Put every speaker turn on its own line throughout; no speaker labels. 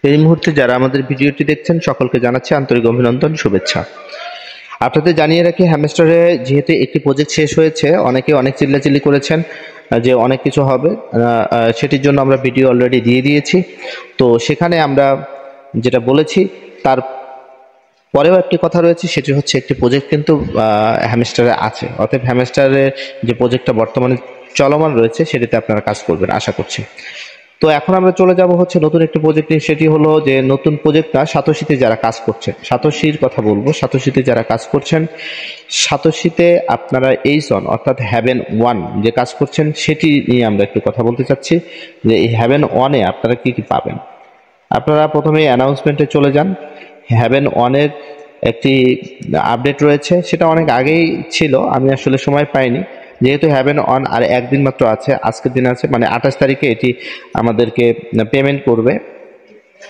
এই মুহূর্তে যারা আমাদের ভিডিওটি দেখছেন সকলকে জানাচ্ছি আন্তরিক অভিনন্দন, শুভেচ্ছা। আপনাদের জানিয়ে রাখি, হ্যামস্টারে যেহেতু একটি প্রজেক্ট শেষ হয়েছে, অনেকে অনেক চিল্লাচিল্লি করেছেন যে অনেক কিছু হবে, সেটির জন্য আমরা ভিডিও অলরেডি দিয়ে দিয়েছি। তো সেখানে আমরা যেটা বলেছি তার পরেও একটি কথা রয়েছে, সেটি হচ্ছে একটি প্রজেক্ট কিন্তু হ্যামস্টারে আছে। অতএব হ্যামস্টারের যে প্রজেক্টটা বর্তমানে চলমান রয়েছে সেটিতে আপনারা কাজ করবেন আশা করছি। তো এখন আমরা চলে যাব হচ্ছে নতুন একটি প্রজেক্টে। সেটি হলো যে নতুন প্রজেক্টটা সাতোশিতে যারা কাজ করছেন, সাতোশির কথা বলবো। সাতোশিতে যারা কাজ করছেন, সাতোশিতে আপনারা এইজন অর্থাৎ হ্যাভেন 1 যে কাজ করছেন সেটি নিয়ে আমরা একটু কথা বলতে চাচ্ছি, যে এই হ্যাভেন 1-এ আপনারা কি কি পাবেন। আপনারা প্রথমে অ্যানাউন্সমেন্টে চলে যান। হ্যাভেন 1-এর একটি আপডেট রয়েছে, সেটা অনেক আগেই ছিল, আমি আসলে সময় পাইনি। যেহেতু হ্যাভেন 1 আর একদিন মাত্র আছে, আজকের দিন আছে, মানে 28 তারিখে এটি আমাদেরকে পেমেন্ট করবে,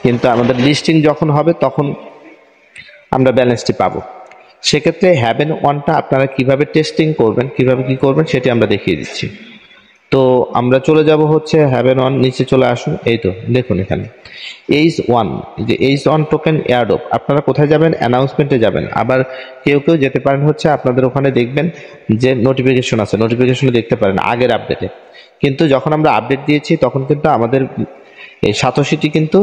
কিন্তু আমাদের লিস্টিং যখন হবে তখন আমরা ব্যালেন্সটি পাবো। সেক্ষেত্রে হ্যাভেন 1টা আপনারা কিভাবে টেস্টিং করবেন, কিভাবে কি করবেন সেটি আমরা দেখিয়ে দিচ্ছি। তো আমরা চলে যাব হচ্ছে হ্যাভেন 1, নিচে চলে আসুন। এই তো দেখুন এখানে H1, যে H1 টোকেন এয়ারড্রপ। আপনারা কোথায় যাবেন? অ্যানাউন্সমেন্টে যাবেন। আবার কেউ কেউ যেতে পারেন হচ্ছে আপনাদের ওখানে দেখবেন যে নোটিফিকেশন আছে, নোটিফিকেশনে দেখতে পারেন আগের আপডেটে। কিন্তু যখন আমরা আপডেট দিয়েছি তখন কিন্তু আমাদের এই সাতোশিটি কিন্তু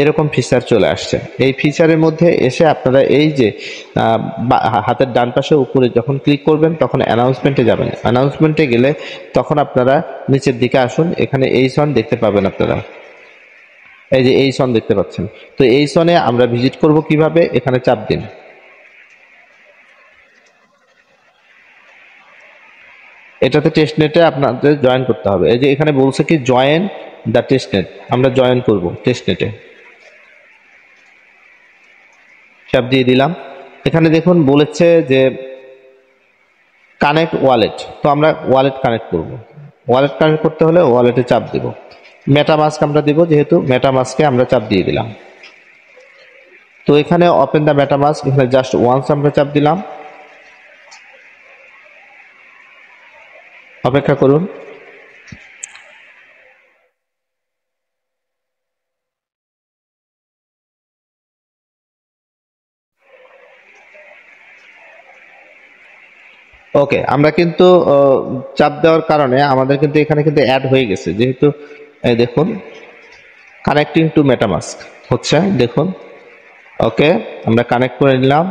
এরকম ফিচার চলে আসছে। এই ফিচারের মধ্যে এসে আপনারা এই যে হাতের ডান পাশে উপরে যখন ক্লিক করবেন তখন অ্যানাউন্সমেন্টে যাবেন। অ্যানাউন্সমেন্টে গেলে তখন আপনারা নিচের দিকে আসুন, এখানে এইজন দেখতে পাবেন আপনারা। এই যে এইজন দেখতে পাচ্ছেন। তো এইজনে আমরা ভিজিট করব কিভাবে, এখানে চাপ দিন। এটাতে টেস্টনেটে আপনাদের জয়েন করতে হবে। এই যে এখানে বলছে কি জয়েন দ্য টেস্টনেট, আমরা জয়েন করব টেস্টনেটে, চাপ দিয়ে দিলাম। এখানে দেখুন বলেছে যে কানেক্ট ওয়ালেট, তো আমরা ওয়ালেট কানেক্ট করব। ওয়ালেট কানেক্ট করতে হলে ওয়ালেটে চাপ দেব। মেটামাস্ক আমরা দেব, যেহেতু মেটামাস্কে আমরা চাপ দিয়ে দিলাম। তো এখানে ওপেন দ্য মেটামাস্ক, এখানে জাস্ট ওয়ান্স আমরা চাপ দিলাম। অপেক্ষা করুন। ওকে, আমরা কিন্তু চাপ দেওয়ার কারণে আমাদের কিন্তু এখানে কিন্তু অ্যাড হয়ে গেছে, যেহেতু এই দেখুন কানেক্টিং টু মেটামাস্ক হচ্ছে, দেখুন। ওকে, আমরা কানেক্ট করে নিলাম।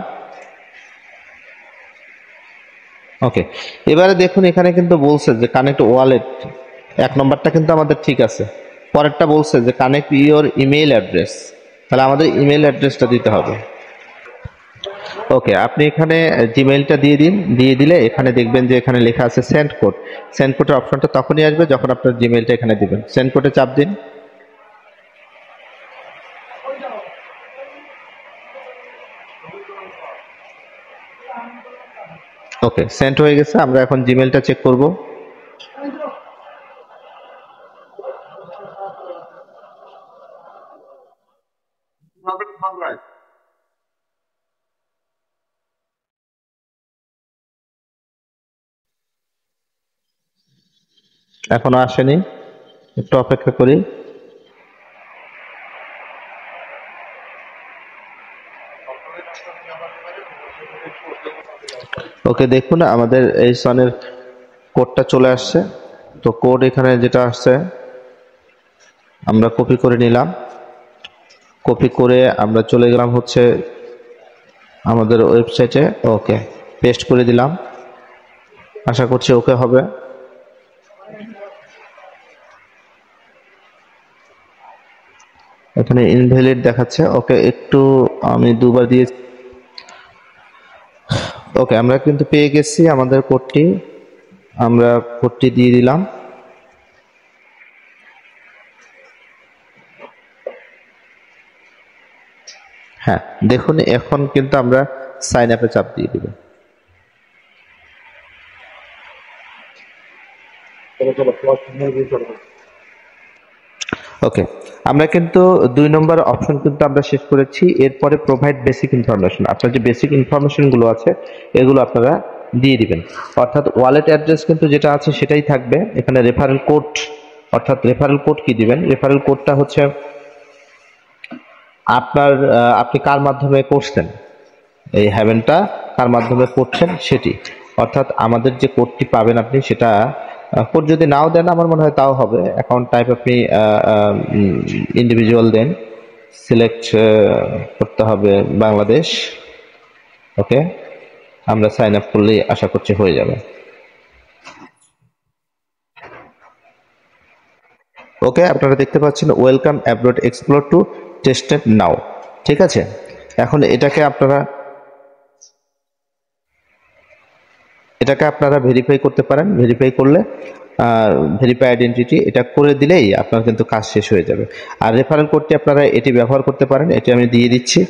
ওকে, এবারে দেখুন এখানে কিন্তু বলছে যে কানেক্ট ওয়ালেট, 1 নম্বরটা কিন্তু আমাদের ঠিক আছে। পরেরটা বলছে যে কানেক্ট ইওর ইমেইল অ্যাড্রেস, তাহলে আমাদের ইমেইল অ্যাড্রেসটা দিতে হবে। ওকে, আপনি এখানে জিমেইলটা দিয়ে দিন। দিয়ে দিলে এখানে দেখবেন যে এখানে লেখা আছে সেন্ড কোড। সেন্ড কোডের অপশনটা তখনই আসবে যখন আপনার জিমেইলটা এখানে দিবেন। সেন্ড কোডে চাপ দিন। ওকে, সেন্ড হয়ে গেছে। আমরা এখন জিমেইলটা চেক করব। এখনো আসেনি, একটু অপেক্ষা করি। ওকে, দেখুন আমাদের এই সনের কোডটা চলে আসছে। তো কোড এখানে যেটা আসছে আমরা কপি করে নিলাম। কপি করে আমরা চলে গেলাম হচ্ছে আমাদের ওয়েবসাইটে। ওকে, পেস্ট করে দিলাম। আশা করছি ওকে হবে। এখানে ইনভ্যালিড দেখাচ্ছে। ওকে, একটু আমি দুবার দিয়ে, ওকে আমরা কিন্তু পেয়ে গেছি আমাদের কোডটি। আমরা কোডটি দিয়ে দিলাম। হ্যাঁ, দেখুন এখন কিন্তু আমরা সাইন আপে চাপ দিয়ে দিব। ওকে, আমরা কিন্তু 2 নম্বর অপশন কিন্তু আমরা শেষ করেছি। এরপরে প্রোভাইড বেসিক ইনফরমেশন, আপনার যে বেসিক ইনফরমেশন গুলো আছে এগুলো আপনারা দিয়ে দিবেন। অর্থাৎ ওয়ালেট অ্যাড্রেস কিন্তু যেটা আছে সেটাই থাকবে। এখানে রেফারেল কোড, অর্থাৎ রেফারেল কোড কি দিবেন, রেফারেল কোডটা হচ্ছে আপনি কার মাধ্যমে করছেন, এই হ্যাভেনটা কার মাধ্যমে করছেন সেটি, অর্থাৎ আমাদের যে কোডটি পাবেন আপনি সেটা, কোড যদি নাও দেন আমার মনে হয় তাও হবে। অ্যাকাউন্ট টাইপ আপনি ইন্ডিভিজুয়াল দেন, সিলেক্ট করতে হবে বাংলাদেশ। ওকে, আমরা সাইন আপ করলেই আশা করছি হয়ে যাবে। ওকে, আপনারা দেখতে পাচ্ছেন welcome abroad explore to tested now. ঠিক আছে, এখন এটাকে আপনারা ভেরিফাই করতে পারেন। ভেরিফাই করলে ভেরিফাই আইডেন্টিটি এটা করে দিলেই আপনার কিন্তু কাজ শেষ হয়ে যাবে। আর রেফারেল কোডটি আপনারা এটি ব্যবহার করতে পারেন, এটি আমি দিয়ে দিচ্ছি।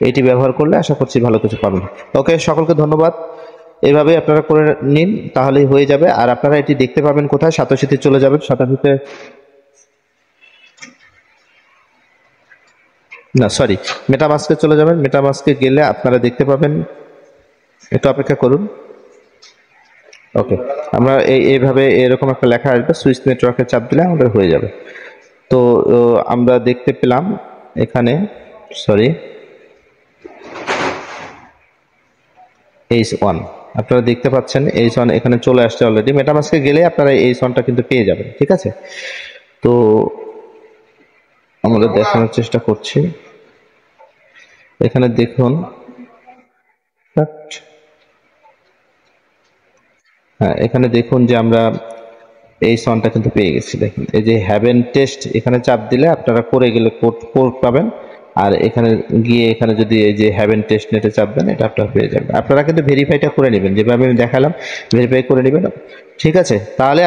এটি ব্যবহার করলে আশা করছি ভালো কিছু পাবেন। ওকে, সকলকে ধন্যবাদ। এভাবে আপনারা করে নিন, তাহলেই হয়ে যাবে। আর আপনারা এটি দেখতে পাবেন কোথায়? সাতোশিতে চলে যাবেন। সাতোশিতে না, সরি, মেটামাস্কে চলে যাবেন। মেটামাস্কে গেলে আপনারা দেখতে পাবেন, একটু অপেক্ষা করুন। ওকে, আমরা এইভাবে এরকম একটা লেখা আসবে, সুইচ নেটওয়ার্কে চাপ দিলে আমাদের হয়ে যাবে। তো আমরা দেখতে পেলাম এখানে, সরি, H1 আপনারা দেখতে পাচ্ছেন, H1 এখানে চলে আসছে অলরেডি। মেটামাস্কে গেলে আপনারা H1টা কিন্তু পেয়ে যাবেন। ঠিক আছে, তো আমরা দেখানোর চেষ্টা করছি। এখানে দেখুন, হ্যাঁ, এখানে দেখুন যে আমরা এই সনটা কিন্তু পেয়ে গেছি। দেখুন, এই যে হ্যাভেন টেস্ট, এখানে চাপ দিলে আপনারা করে গেলে কোড পাবেন। আর এখানে গিয়ে এখানে যদি এই যে হ্যাভেন টেস্ট নেটে চাপ দেন, এটা আপনারা পেয়ে যাবেন। আপনারা কিন্তু ভেরিফাইটা করে নেবেন, যেভাবে আমি দেখালাম ভেরিফাই করে নেবেন। ঠিক আছে, তাহলে